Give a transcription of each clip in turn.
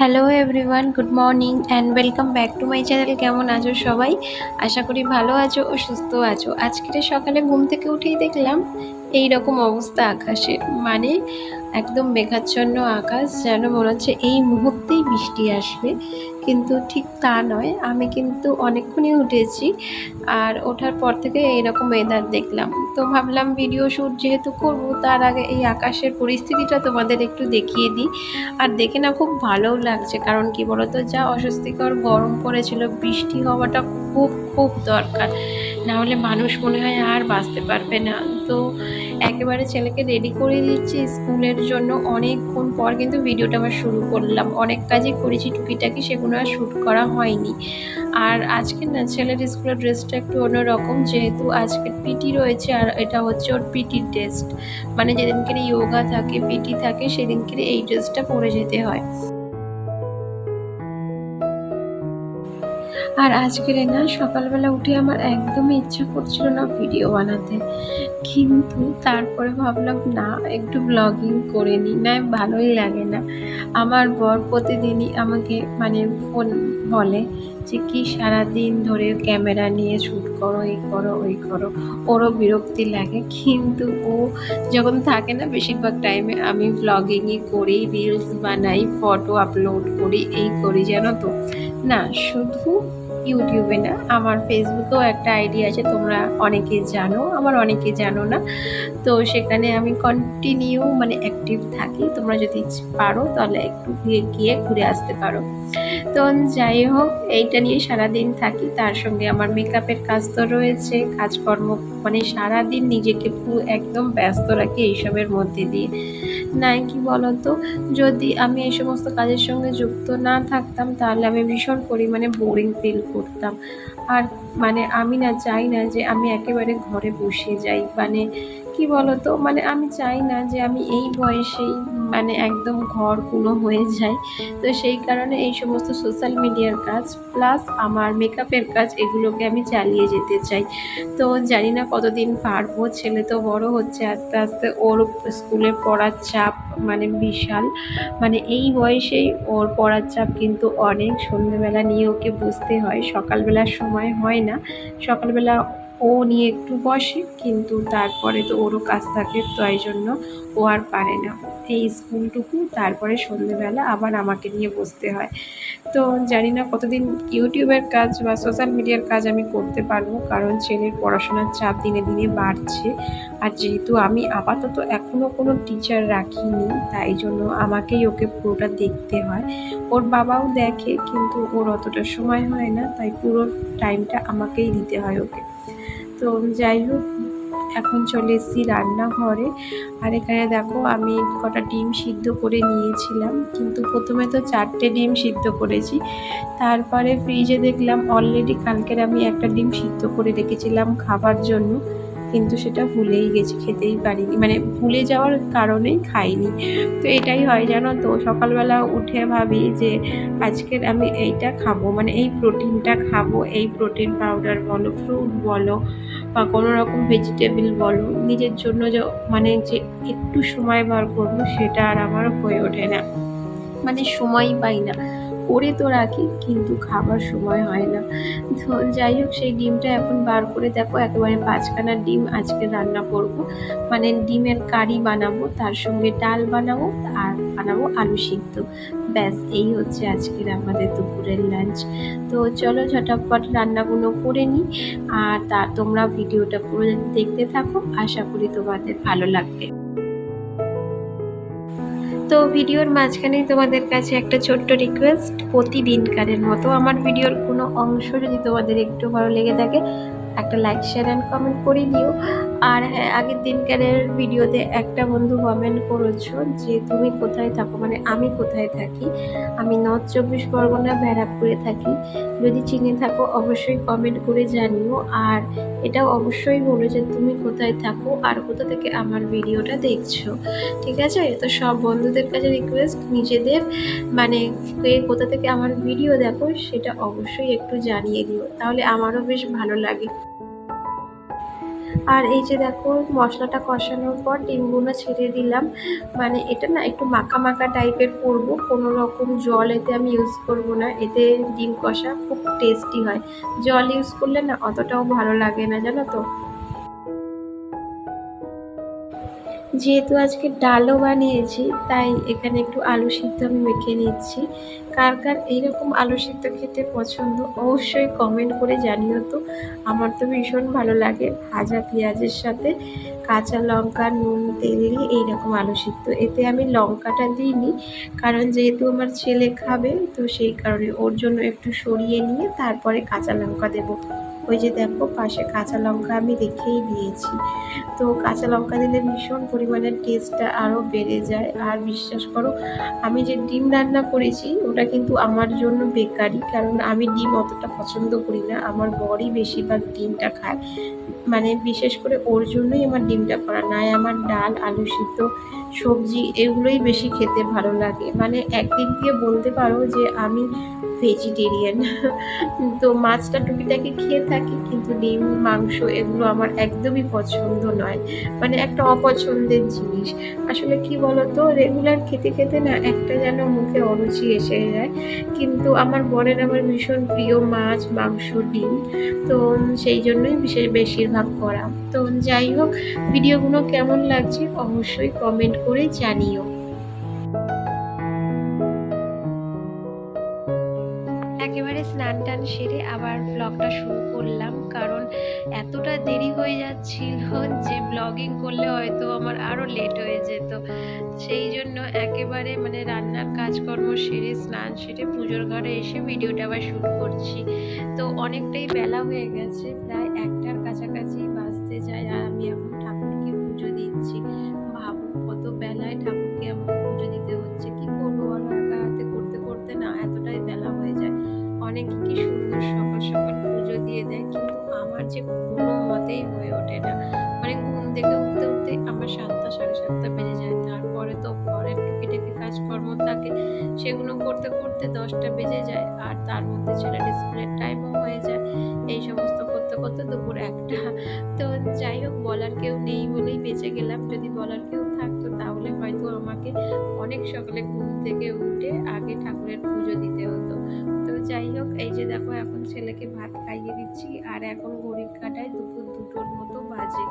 Hello everyone, good morning and welcome back to my channel. কেমন আছো সবাই? আশা করি ভালো আছো ও সুস্থ আছো। আজকের সকালে ঘুম থেকে উঠেই দেখলাম এই রকম অবস্থা আকাশে, মানে একদম মেঘাচ্ছন্ন আকাশ, যেন মনে হচ্ছে এই মুহূর্তেই বৃষ্টি আসবে, কিন্তু ঠিক তা নয়। আমি কিন্তু অনেকক্ষণই উঠেছি, আর ওঠার পর থেকে এইরকম ওয়েদার দেখলাম। তো ভাবলাম ভিডিও শ্যুট যেহেতু করব, তার আগে এই আকাশের পরিস্থিতিটা তোমাদের একটু দেখিয়ে দিই। আর দেখে না খুব ভালোও লাগছে, কারণ কি বলতো, যা অস্বস্তিকর গরম পড়েছিল, বৃষ্টি হওয়াটা খুব খুব দরকার, না হলে মানুষ মনে হয় আর বাঁচতে পারবে না। তো একেবারে ছেলেকে রেডি করে দিচ্ছি স্কুলের জন্য। অনেকক্ষণ পর কিন্তু ভিডিওটা আবার শুরু করলাম। অনেক কাজই করেছি টুকিটাকি, সেগুলো আর শ্যুট করা হয়নি। আর আজকে না ছেলের স্কুলের ড্রেসটা একটু অন্যরকম, যেহেতু আজকে পিটি রয়েছে, আর এটা হচ্ছে ওর পিটির টেস্ট। মানে যেদিনকে যোগা থাকে, পিটি থাকে, সেদিনকে এই ড্রেসটা পরে যেতে হয়। আর আজকের না সকালবেলা উঠে আমার একদমই ইচ্ছা করছিল না ভিডিও বানাতে, কিন্তু তারপরে ভাবলাম না, একটু ব্লগিং করে নিই, না ভালোই লাগে না। আমার বর প্রতিদিনই আমাকে মানে ফোন বলে যে কি সারাদিন ধরে ক্যামেরা নিয়ে শ্যুট করো, এই করো ওই করো। ওরও বিরক্তি লাগে, কিন্তু ও যখন থাকে না, বেশিরভাগ টাইমে আমি ব্লগিংই করি, রিলস বানাই, ফটো আপলোড করি, এই করি জানো তো। না শুধু ইউটিউবে না, আমার ফেসবুকেও একটা আইডি আছে, তোমরা অনেকে জানো, আমার অনেকে জানো না। তো সেখানে আমি কন্টিনিউ মানে অ্যাক্টিভ থাকি। তোমরা যদি পারো তাহলে একটু গিয়ে ঘুরে আসতে পারো। তো যাই হোক, এইটা নিয়ে সারাদিন থাকি। তার সঙ্গে আমার মেকআপের কাজ তো রয়েছে, কাজকর্ম, মানে সারাদিন নিজেকে পুরো একদম ব্যস্ত রাখি এইসবের মধ্যে দিয়ে। নাই কি বলতো, যদি আমি এই সমস্ত কাজের সঙ্গে যুক্ত না থাকতাম, তাহলে আমি ভীষণ পরিমাণে বোরিং ফিল করতাম। আর মানে আমি না চাই না যে আমি একেবারে ঘরে বসে যাই, মানে কি বলতো, মানে আমি চাই না যে আমি এই বয়সেই মানে একদম ঘরকুনো হয়ে যাই। তো সেই কারণে এই সমস্ত সোশ্যাল মিডিয়ার কাজ প্লাস আমার মেকআপের কাজ, এগুলোকে আমি চালিয়ে যেতে চাই। তো জানি না কতদিন পারবো। ছেলে তো বড় হচ্ছে আস্তে আস্তে, ওর স্কুলে পড়ার চাপ মানে বিশাল। মানে এই বয়সেই ওর পড়ার চাপ কিন্তু অনেক। সন্ধ্যেবেলা নিয়ে ওকে বুঝতে হয়, সকালবেলার সময় হয় না। সকালবেলা ও নিয়ে একটু বসে, কিন্তু তারপরে তো ওরও কাজ থাকে, তাই জন্য ও আর পারে না। এই স্কুলটুকু, তারপরে সন্ধ্যেবেলা আবার আমাকে নিয়ে বসতে হয়। তো জানি না কতদিন ইউটিউবের কাজ বা সোশ্যাল মিডিয়ার কাজ আমি করতে পারবো, কারণ ছেলের পড়াশোনার চাপ দিনে দিনে বাড়ছে। আর যেহেতু আমি আপাতত এখনও কোনো টিচার রাখিনি, তাই জন্য আমাকেই ওকে পুরোটা দেখতে হয়। ওর বাবাও দেখে, কিন্তু ওর অতটা সময় হয় না, তাই পুরো টাইমটা আমাকেই দিতে হয় ওকে। তো যাই হোক, এখন চলে এসেছি রান্নাঘরে। আর এখানে দেখো, আমি কটা ডিম সিদ্ধ করে নিয়েছিলাম, কিন্তু প্রথমে তো 4টে ডিম সিদ্ধ করেছি। তারপরে ফ্রিজে দেখলাম অলরেডি কালকের আমি একটা ডিম সিদ্ধ করে রেখেছিলাম খাবার জন্য, কিন্তু সেটা ভুলেই গেছি, খেতেই পারিনি, মানে ভুলে যাওয়ার কারণেই খাইনি। তো এটাই হয় জানো তো, সকালবেলা উঠে ভাবি যে আজকের আমি এইটা খাবো, মানে এই প্রোটিনটা খাবো, এই প্রোটিন পাউডার বলো, ফ্রুট বলো, বা কোনো রকম ভেজিটেবল বলো, নিজের জন্য যে মানে যে একটু সময় বার করবো, সেটা আর আমার হয়ে ওঠে না। মানে সময়ই পাই না। করে তো রাখি, কিন্তু খাবার সময় হয় না। তো যাই হোক, সেই ডিমটা এখন বার করে দেখো, একেবারে 5খানা ডিম আজকে রান্না করব। মানে ডিমের কারি বানাবো, তার সঙ্গে ডাল বানাবো, আর বানাবো আলু সিদ্ধ। ব্যাস, এই হচ্ছে আজকের আমাদের দুপুরের লাঞ্চ। তো চলো ঝটাফট রান্নাগুলো করে নিই, আর তোমরা ভিডিওটা পুরো দেখতে থাকো, আশা করি তোমাদের ভালো লাগবে। তো ভিডিওর মাঝখানেই তোমাদের কাছে একটা ছোট্ট রিকোয়েস্ট, প্রতিদিনকারের মতো আমার ভিডিওর কোনো অংশ যদি তোমাদের একটু ভালো লেগে থাকে, একটা লাইক শেয়ার অ্যান্ড কমেন্ট করে দিও। আর হ্যাঁ, আগের দিনকারের ভিডিওতে একটা বন্ধু কমেন্ট করেছো যে তুমি কোথায় থাকো, মানে আমি কোথায় থাকি। আমি নর্থ 24 পরগনা ব্যারাকপুরে থাকি। যদি চিনে থাকো অবশ্যই কমেন্ট করে জানিও, আর এটাও অবশ্যই বলো যে তুমি কোথায় থাকো আর কোথা থেকে আমার ভিডিওটা দেখছো। ঠিক আছে? তো সব বন্ধুদের কাছে রিকোয়েস্ট, নিজেদের মানে কে কোথা থেকে আমার ভিডিও দেখো সেটা অবশ্যই একটু জানিয়ে দিও, তাহলে আমারও বেশ ভালো লাগে। আর এই যে দেখো মশলাটা কষানোর পর ডিমগুলো ছেড়ে দিলাম। মানে এটা না একটু মাখা মাখা টাইপের করব, কোনো রকম জল এতে আমি ইউজ করব না, এতে ডিম কষা খুব টেস্টি হয়। জল ইউজ করলে না অতটাও ভালো লাগে না, জানো তো। যেহেতু আজকে ডালও বানিয়েছি, তাই এখানে একটু আলু সিদ্ধ আমি মেখে নিচ্ছি। কার কার এইরকম আলু সিদ্ধ খেতে পছন্দ অবশ্যই কমেন্ট করে জানিও তো। আমার তো ভীষণ ভালো লাগে ভাজা পেঁয়াজের সাথে কাঁচা লঙ্কা নুন তেল দিয়ে এইরকম আলু সিদ্ধ। এতে আমি লঙ্কাটা দিইনি, কারণ যেহেতু আমার ছেলে খাবে, তো সেই কারণে ওর জন্য একটু সরিয়ে নিয়ে তারপরে কাঁচা লঙ্কা দেবো। ওই যে দেখো পাশে কাঁচা লঙ্কা আমি রেখেই দিয়েছি। তো কাঁচা লঙ্কা দিলে ভীষণ পরিমাণে টেস্টটা আরও বেড়ে যায়। আর বিশ্বাস করো, আমি যে ডিম রান্না করেছি ওটা কিন্তু আমার জন্য বেকারি, কারণ আমি ডিম অতটা পছন্দ করি না, আমার বরই বেশিরভাগ ডিমটা খায়। মানে বিশেষ করে ওর জন্যই আমার ডিমটা করা, নাই আমার ডাল আলু সিদ্ধ সবজি এগুলোই বেশি খেতে ভালো লাগে। মানে একদিক দিয়ে বলতে পারো যে আমি ভেজিটেরিয়ান। তো মাছটা টুকিটাকি খেয়ে থাকি, কিন্তু ডিম মাংস এগুলো আমার একদমই পছন্দ নয়। মানে একটা অপছন্দের জিনিস। আসলে কি বলতো, রেগুলার খেতে খেতে না একটা যেন মুখে অরুচি এসে যায়। কিন্তু আমার বরের আমার ভীষণ প্রিয় মাছ মাংস ডিম। তো সেই জন্যই বেশিরভাগ করা। তো যাই হোক, ভিডিওগুলো কেমন লাগছে অবশ্যই কমেন্ট করে জানিও। একেবারে স্নান টান সেরে আবার ব্লগটা শুরু করলাম, কারণ এতটা দেরি হয়ে যাচ্ছিল যে ব্লগিং করলে হয়তো আমার আরও লেট হয়ে যেত। সেই জন্য একেবারে মানে রান্নার কাজকর্ম সেরে স্নান সেরে পুজোর ঘরে এসে ভিডিওটা আবার শ্যুট করছি। তো অনেকটাই বেলা হয়ে গেছে, প্রায় 1টার কাছাকাছি বাজতে যায়, আর আমি এখন ঠাকুরকে পুজো দিচ্ছি। ভাবো কত বেলায় ঠাকুরকে আমাকে পুজো দিতে হচ্ছে, কি করবো বলো, একা হাতে করতে করতে না এতটাই বেলা হয়ে যায়। অনেকে কি সুন্দর সকাল সকাল পুজো দিয়ে দেয়, কিন্তু আমার যে কোনো মতেই হয়ে ওঠে না। মানে ঘুম থেকে উঠতে উঠতে আমার 7টা 7:30 বেজে যায়, তারপরে তো ঘরের টুকিটাকি কাজকর্ম থাকে, সেগুলো করতে করতে 10টা বেজে যায়, আর তার মধ্যে ছেলের স্কুলের টাইমও হয়ে যায়। এই সমস্ত করতে করতে দুপুর 1টা। তো যাই হোক, বলার কেউ নেই বলেই বেঁচে গেলাম। যদি বলার কেউ থাকতো তাহলে হয়তো আমাকে অনেক সকালে ঘুম থেকে উঠে আগে ঠাকুরের পুজো দিতে হতো। তো যাই হোক, এই যে দেখো এখন ছেলেকে ভাত খাইয়ে দিচ্ছি, আর এখন ঘড়ির কাঁটায় দুপুর 2টোর মতো বাজে।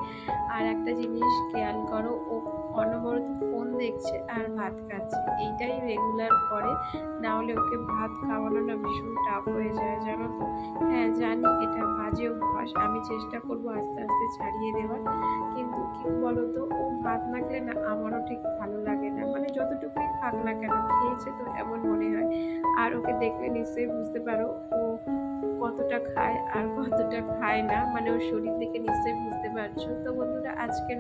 আর একটা জিনিস খেয়াল করো, ও অনবরত ফোন দেখছে আর ভাত খাচ্ছে, এইটাই রেগুলার করে। না হলে ওকে ভাত খাওয়ানো না ভীষণ টাফ হয়ে যায়, জানো তো। হ্যাঁ জানি এটা বাজে অভ্যাস, আমি চেষ্টা করবো আস্তে আস্তে ছাড়িয়ে দেওয়ার। কিন্তু কি বলতো, ও ভাত না খেলে না আমারও ঠিক ভালো লাগে না। মানে যতটুকুই খাক না কেন, খেয়েছে তো এমন মনে হয়। আর ওকে দেখলে নিশ্চয়ই বুঝতে পারো ও কতটা খায় আর কতটা খায় না, মানে ওর শরীর দেখে নিশ্চয়ই বুঝতে পারছো। তো বন্ধুরা, আজকের